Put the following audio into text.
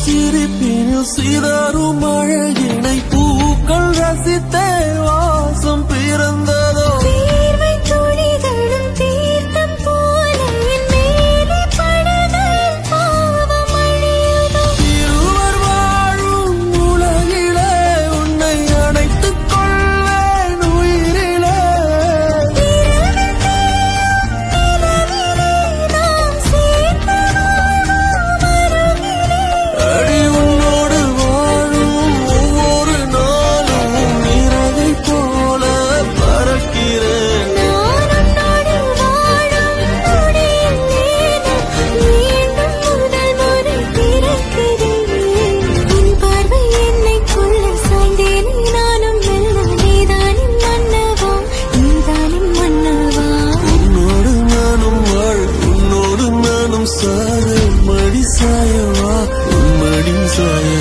சிரிப்பினில் சிதறும் அழகினை பூக்கள் ரசித்தே வாசம் பிறந்ததோ இருவர் வாழும் உலகிலே உன்னை அணைத்துக் கொள்வேன் உயிரிலே அடி உன்னோடு வாழும் ஒவ்வொரு நாளும் இறகை போல பறக்கிறேன் உன்னோடு நானும் வாழ உன்னோடு நானும் சாய மடி சாயவா உன் மடி சாய